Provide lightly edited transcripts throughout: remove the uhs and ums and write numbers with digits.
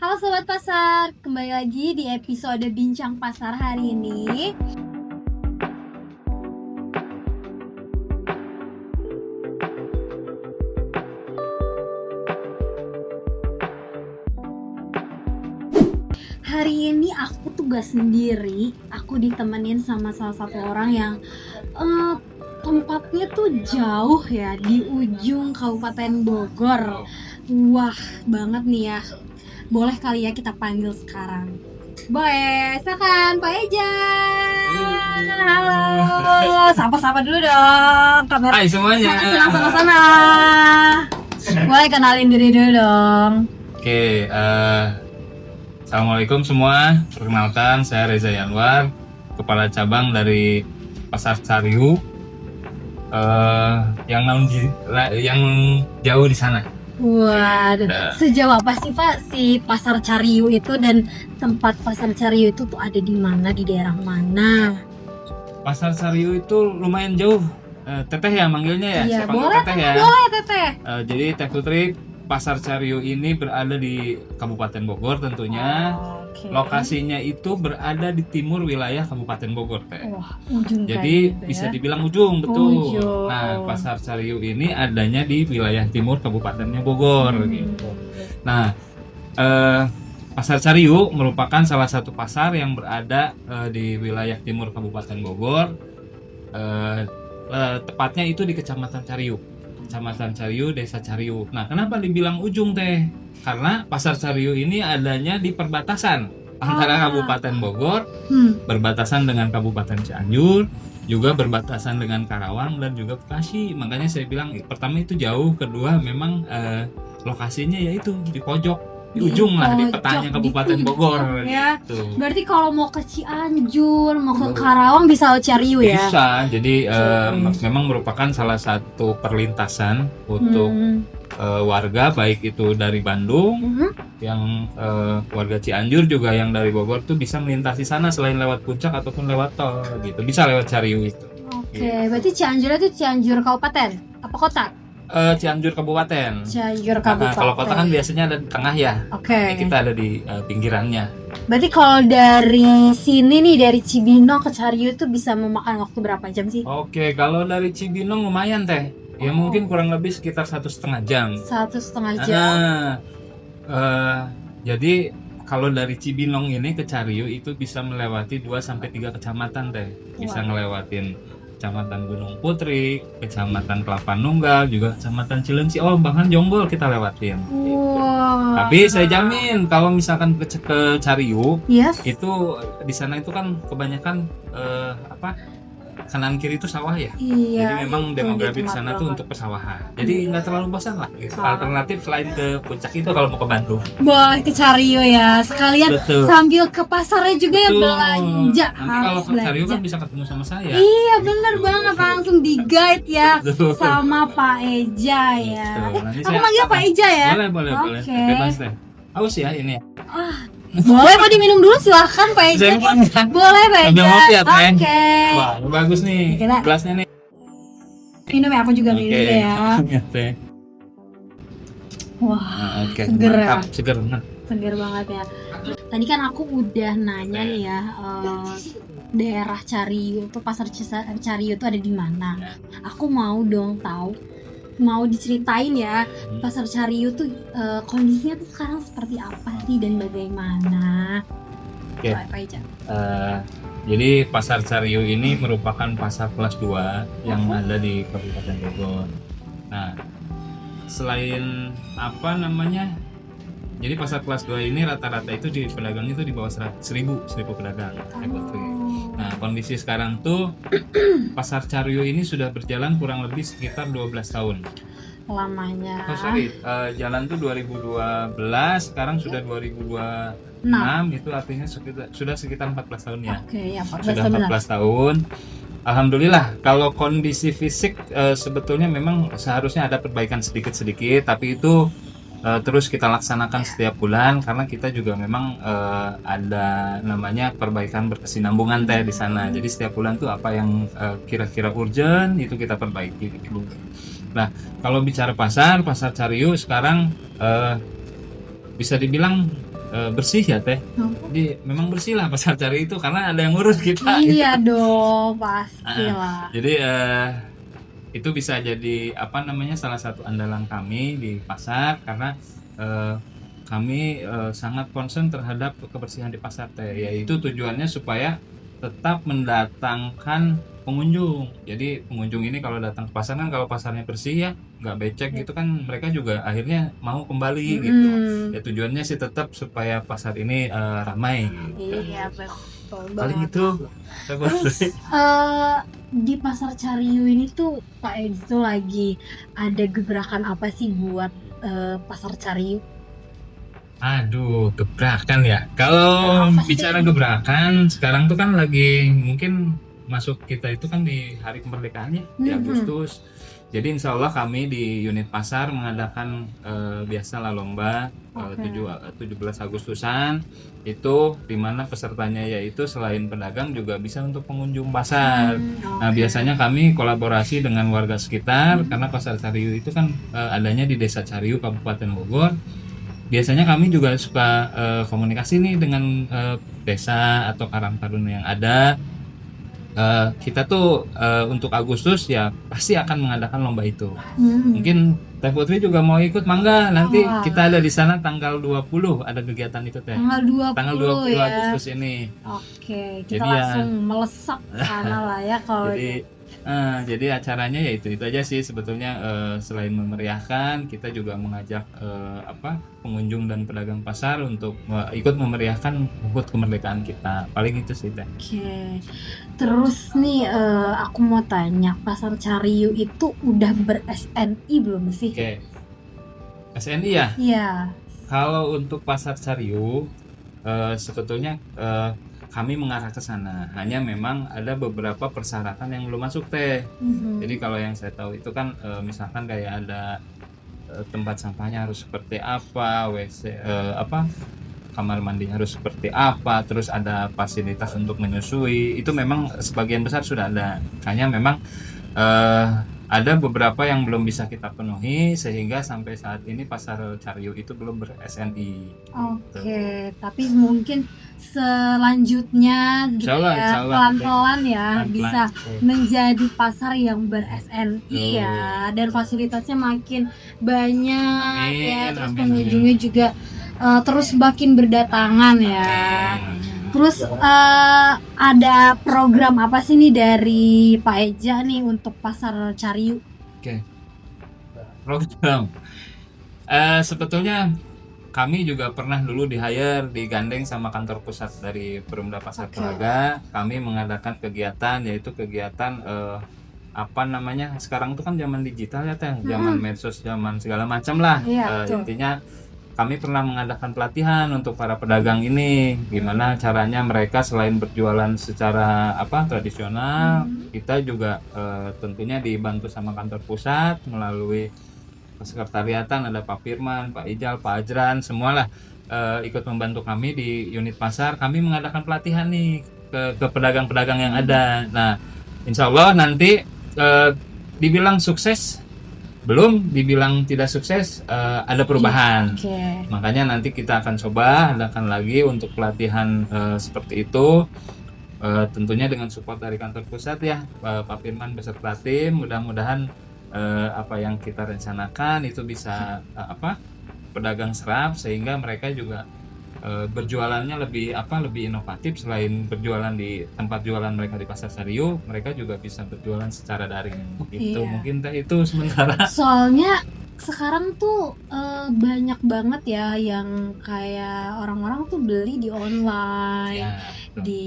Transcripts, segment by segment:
Halo Sobat Pasar, kembali lagi di episode Bincang Pasar hari ini. Hari ini aku tugas sendiri, aku ditemenin sama salah satu orang yang tempatnya tuh jauh ya, di ujung Kabupaten Bogor. Wah, banget nih ya. Boleh kali ya kita panggil sekarang. Boleh, silakan Pak Eja. Halo, sapa-sapa dulu dong. Kamera. Hai semuanya. Sana. Boleh kenalin diri dulu dong. Oke, assalamualaikum semua. Perkenalkan, saya Reza Yanwar, kepala cabang dari Pasar Cariu, yang jauh di sana. Waduh, sejauh apa sih Pak si Pasar Cariu itu, dan tempat Pasar Cariu itu tuh ada di mana, di daerah mana? Pasar Cariu itu lumayan jauh. Teteh ya manggilnya ya? Iya, Saya panggil boleh Teteh ya. Boleh Teteh. Jadi Teh Putri, Pasar Cariu ini berada di Kabupaten Bogor tentunya. Oke. Lokasinya itu berada di timur wilayah Kabupaten Bogor, Teh. Wah, ujung Jadi kayak gitu bisa ya. dibilang ujung, betul. Ujung. Nah, Pasar Cariu ini adanya di wilayah timur Kabupatennya Bogor gitu. Nah, Pasar Cariu merupakan salah satu pasar yang berada di wilayah timur Kabupaten Bogor. Tepatnya itu di Kecamatan Cariu. Kecamatan Cariu, Desa Cariu. Nah, kenapa dibilang ujung, Teh? Karena Pasar Cariu ini adanya di perbatasan antara Kabupaten Bogor, berbatasan dengan Kabupaten Cianjur, juga berbatasan dengan Karawang dan juga Bekasi. Makanya saya bilang pertama itu jauh, kedua memang lokasinya yaitu di pojok, di ujung lah, di petanya Kabupaten Bogor ya. gitu. Berarti kalau mau ke Cianjur, mau ke Karawang bisa lewat Cariu ya? Bisa, jadi memang merupakan salah satu perlintasan untuk warga, baik itu dari Bandung, yang warga Cianjur juga yang dari Bogor tuh bisa melintasi sana selain lewat puncak ataupun lewat tol gitu. Bisa lewat Cariu itu. Oke, berarti Cianjur itu Cianjur Kabupaten apa kota? Cianjur Kabupaten. Cianjur Nah, Kabupaten. kalau kota kan biasanya ada di tengah ya. Oke. Ini kita ada di pinggirannya. Berarti kalau dari sini nih, dari Cibinong ke Cariu itu bisa memakan waktu berapa jam sih? Oke, kalau dari Cibinong lumayan Teh. Ya mungkin kurang lebih sekitar 1,5 jam. 1,5 jam. Jadi kalau dari Cibinong ini ke Cariu itu bisa melewati 2-3 kecamatan Teh. Bisa ngelewatin Kecamatan Gunung Putri, Kecamatan Kelapa Nunggal, juga Kecamatan Cileunci. Oh, bahkan Jonggol kita lewatin. Wow. Tapi saya jamin kalau misalkan ke Cariu, Yes. itu di sana itu kan kebanyakan kanan kiri itu sawah ya. Iya. Jadi memang demografi di nikmat sana tuh banget. untuk persawahan. Jadi nggak terlalu bosan lah. Gitu. Alternatif selain ke puncak itu kalau mau ke Bandung. Boleh ke Cariu ya. Sekalian Betul. sambil ke pasarnya juga ya, Betul. belanja. Nanti kalau Harus ke Cariu belanja. kan bisa ketemu sama saya. Iya, bener banget, langsung di guide ya Betul. sama Pak Eja ya. Betul. Nanti Aku saya manggil akan- Pak Eja ya. Boleh. Oke. Bebas deh. Haus ya ini. Boleh, mau diminum dulu silahkan Pak Eja. Saya mau kan. Boleh Pak Eja. Ambil ngopi ya, Teh. Oke. Wah, ini bagus nih. Kita- Gelasnya nih. Minum ya, aku juga minum dulu ya. Iya, Teh. Wah, Nah, oke. seger ya. Mantap, seger banget. seger banget ya. Tadi kan aku udah nanya nih ya, daerah Cariu tuh, pasar Cariu tuh ada di mana. Aku mau dong tahu, mau diceritain ya, pasar Cariu tuh kondisinya tuh sekarang seperti apa sih dan bagaimana? Oke. Pak Eja. Jadi Pasar Cariu ini merupakan pasar kelas 2 yang ada di Kabupaten Bogor. Nah, selain jadi pasar kelas 2 ini rata-rata itu di pedagang itu di bawah 1000 pedagang. Nah, kondisi sekarang tuh Pasar Cariu ini sudah berjalan kurang lebih sekitar 12 tahun. Lamanya. Jalan tuh 2012, sekarang sudah 2026, itu artinya sudah sekitar 14 tahun ya. Oke, ya 14 Sudah tahun. 14 tahun. Alhamdulillah, kalau kondisi fisik sebetulnya memang seharusnya ada perbaikan sedikit-sedikit, tapi itu terus kita laksanakan setiap bulan karena kita juga memang ada namanya perbaikan berkesinambungan Teh di sana. Jadi setiap bulan tuh apa yang kira-kira urgent itu kita perbaiki gitu. Nah, kalau bicara pasar Cariu sekarang bisa dibilang bersih ya teh. Jadi memang bersih lah pasar Cariu itu karena ada yang ngurus kita. Iya dong, pastilah. Jadi itu bisa jadi apa namanya salah satu andalan kami di pasar karena kami sangat concern terhadap kebersihan di pasar teh. Yaitu tujuannya supaya tetap mendatangkan pengunjung. Jadi pengunjung ini kalau datang ke pasar kan kalau pasarnya bersih ya nggak becek gitu kan mereka juga akhirnya mau kembali gitu. Ya tujuannya sih tetap supaya pasar ini ramai gitu. Iya betul Paling banget. itu. Terus di pasar Cariu ini tuh Pak Edi tuh lagi ada gebrakan apa sih buat pasar Cariu? Aduh, gebrakan ya. Kalau Apa sih? bicara gebrakan, sekarang tuh kan lagi mungkin masuk kita itu kan di hari kemerdekaannya di Agustus. Jadi insya Allah kami di unit pasar mengadakan biasalah lomba 17 Agustusan itu dimana pesertanya yaitu selain pedagang juga bisa untuk pengunjung pasar. Nah biasanya kami kolaborasi dengan warga sekitar karena pasar Cariu itu kan adanya di Desa Cariu Kabupaten Bogor. Biasanya kami juga suka komunikasi nih dengan desa atau karang taruna yang ada. Kita tuh untuk Agustus ya pasti akan mengadakan lomba itu. Mungkin Teh Putri juga mau ikut, mangga. Nanti kita ada di sana tanggal 20 ada kegiatan itu Teh. Tanggal 20 ya. Agustus ini. Oke, kita Jadi langsung melesat sana lah ya kalau jadi acaranya ya itu aja sih sebetulnya. Selain memeriahkan, kita juga mengajak pengunjung dan pedagang pasar untuk ikut memeriahkan HUT kemerdekaan kita. Paling itu sih Teh. Oke. Terus nih aku mau tanya, pasar Cariu itu udah ber-SNI belum sih? Oke. SNI ya? Iya. Kalau untuk pasar Cariu sebetulnya kami mengarah ke sana. Hanya memang ada beberapa persyaratan yang belum masuk Teh. Jadi kalau yang saya tahu itu kan misalkan kayak ada tempat sampahnya harus seperti apa, WC kamar mandi harus seperti apa, terus ada fasilitas untuk menyusui. Itu memang sebagian besar sudah ada. Hanya memang ada beberapa yang belum bisa kita penuhi sehingga sampai saat ini pasar Cariu itu belum ber-SNI. Oke, tapi mungkin selanjutnya gitu ya, pelan-pelan ya bisa menjadi pasar yang ber-SNI ya, dan fasilitasnya makin banyak ya, terus pengunjungnya juga terus makin berdatangan ya. Terus ada program apa sih nih dari Pak Eja nih untuk pasar Cariu? Oke. Program. Sebetulnya kami juga pernah dulu digandeng sama kantor pusat dari Perumda Pasar Pelaga. Kami mengadakan kegiatan yaitu kegiatan sekarang itu kan zaman digital ya Teh, zaman medsos, zaman segala macam lah. Intinya kami pernah mengadakan pelatihan untuk para pedagang ini, gimana caranya mereka selain berjualan secara tradisional, kita juga tentunya dibantu sama kantor pusat melalui sekretariatan, ada Pak Firman, Pak Ijal, Pak Ajran, semualah ikut membantu kami di unit pasar. Kami mengadakan pelatihan nih ke pedagang-pedagang yang ada. Nah, insya Allah nanti dibilang sukses belum, dibilang tidak sukses ada perubahan. Makanya nanti kita akan coba adakan lagi untuk pelatihan seperti itu, tentunya dengan support dari kantor pusat ya, Pak Firman beserta tim. Mudah-mudahan apa yang kita rencanakan itu bisa pedagang serap sehingga mereka juga berjualannya lebih inovatif. Selain berjualan di tempat jualan mereka di pasar Cariu, mereka juga bisa berjualan secara daring gitu. Mungkin itu sementara. Soalnya sekarang tuh banyak banget ya yang kayak orang-orang tuh beli di online, di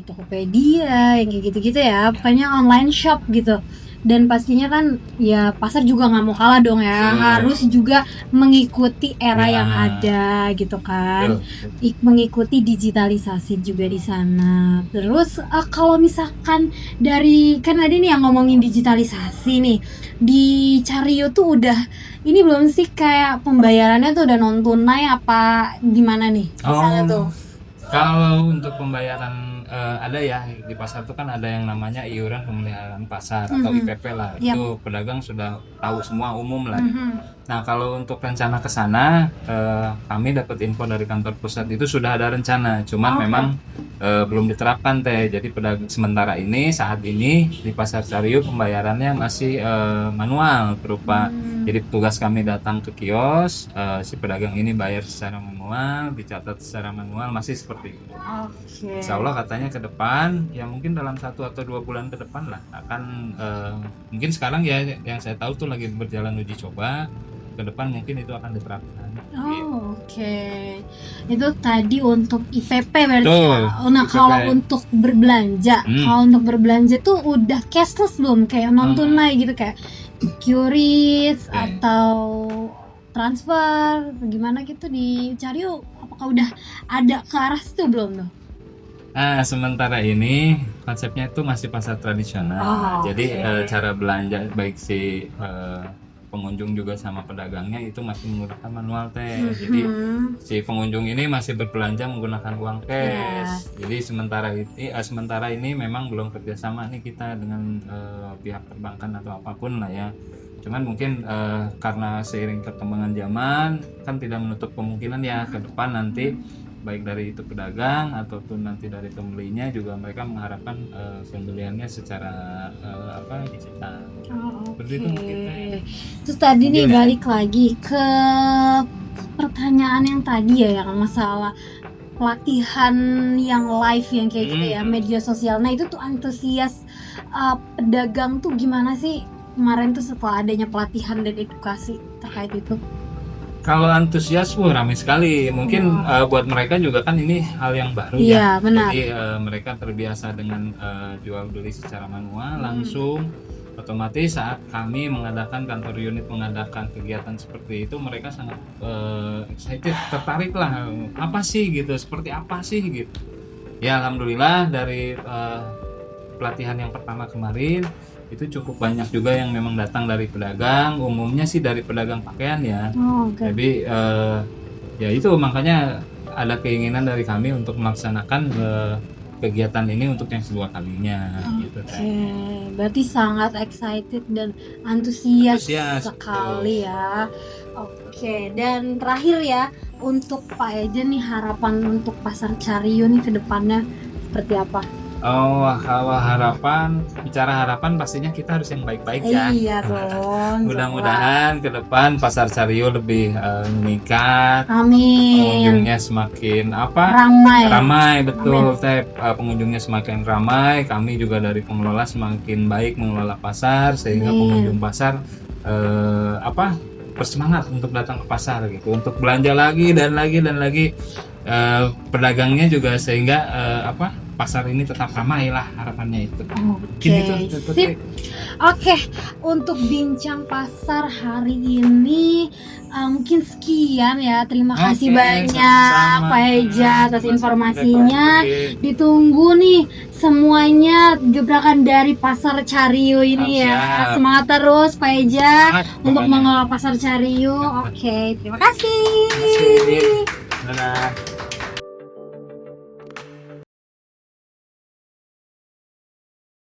Tokopedia yang kayak gitu-gitu ya, pokoknya online shop gitu. Dan pastinya kan ya pasar juga nggak mau kalah dong ya, harus juga mengikuti era yang ada gitu kan, mengikuti digitalisasi juga di sana. Terus kalau misalkan dari kan ada nih yang ngomongin digitalisasi nih di Cariu tuh udah ini belum sih, kayak pembayarannya tuh udah non tunai apa gimana nih misalnya tuh? Kalau untuk pembayaran ada ya di pasar itu kan ada yang namanya iuran pemeliharaan pasar atau IPP lah. Yap. Itu pedagang sudah tahu semua, umum lah. Mhm. Nah, kalau untuk rencana ke sana, kami dapat info dari kantor pusat itu sudah ada rencana, cuman Oke. memang belum diterapkan teh. Jadi pedagang sementara ini saat ini di Pasar Cariu pembayarannya masih manual berupa jadi petugas kami datang ke kios, si pedagang ini bayar secara manual, dicatat secara manual, masih seperti itu. Oke. Insya Allah katanya ke depan, ya mungkin dalam 1 atau 2 bulan ke depan lah akan mungkin sekarang ya yang saya tahu tuh lagi berjalan uji coba, ke depan mungkin itu akan diterapkan. Gitu. Oh, oke. Itu tadi untuk IPP berarti. Betul, Ya. Nah, IPP. kalau untuk berbelanja, kalau untuk berbelanja tuh udah cashless belum? Kayak non tunai gitu, kayak QRIS atau transfer, gimana gitu di Cariu? Apakah udah ada ke arah situ belum tuh? Nah, sementara ini konsepnya itu masih pasar tradisional. Oh, Jadi oke. cara belanja baik si pengunjung juga sama pedagangnya itu masih menggunakan manual teh. Jadi si pengunjung ini masih berbelanja menggunakan uang cash. Jadi sementara ini memang belum kerjasama nih kita dengan pihak perbankan atau apapun lah ya. Cuman mungkin karena seiring perkembangan zaman kan tidak menutup kemungkinan ya ke depan nanti baik dari itu pedagang ataupun nanti dari pembelinya juga mereka mengharapkan pembeliannya secara digital. Oh, Seperti itu mungkin, Teh. Terus tadi nih Gimana? balik lagi ke pertanyaan yang tadi ya, yang masalah pelatihan yang live yang kayak gitu ya, media sosial. Nah itu tuh antusias pedagang tuh gimana sih kemarin tuh setelah adanya pelatihan dan edukasi terkait itu? Kalau antusias, ramai sekali. Mungkin buat mereka juga kan ini hal yang baru Iya, ya. benar. Jadi mereka terbiasa dengan jual beli secara manual langsung. Otomatis saat kami kantor unit mengadakan kegiatan seperti itu, mereka sangat excited, tertarik lah. Apa sih gitu? Seperti apa sih gitu? Ya alhamdulillah dari pelatihan yang pertama kemarin itu cukup banyak juga yang memang datang dari pedagang, umumnya sih dari pedagang pakaian ya. Oh, oke. Jadi ya itu makanya ada keinginan dari kami untuk melaksanakan kegiatan ini untuk yang kedua kalinya gitu Oke, kan. berarti sangat excited dan antusias Antusias, sekali ya. Oke, dan terakhir ya untuk Pak Eja nih, harapan untuk Pasar Cariu nih ke depannya seperti apa? Oh, kalau bicara harapan pastinya kita harus yang baik-baik ya. Iya dong. Mudah-mudahan ke depan Pasar Cariu lebih meningkat, Amin. pengunjungnya semakin ramai, betul. Pengunjungnya semakin ramai, kami juga dari pengelola semakin baik mengelola pasar sehingga pengunjung pasar bersemangat untuk datang ke pasar gitu, untuk belanja lagi dan lagi. Pedagangnya juga sehingga pasar ini tetap ramai lah, harapannya itu. Oke, sip. Oke, untuk bincang pasar hari ini mungkin sekian ya. Terima kasih banyak sama-sama. Pak Eja atas informasinya. Ditunggu nih semuanya gebrakan dari Pasar Cariu ini ya. Siap. Semangat terus Pak Eja untuk Pokoknya. mengelola Pasar Cariu. Oke, terima kasih. Terima kasih. Dadah.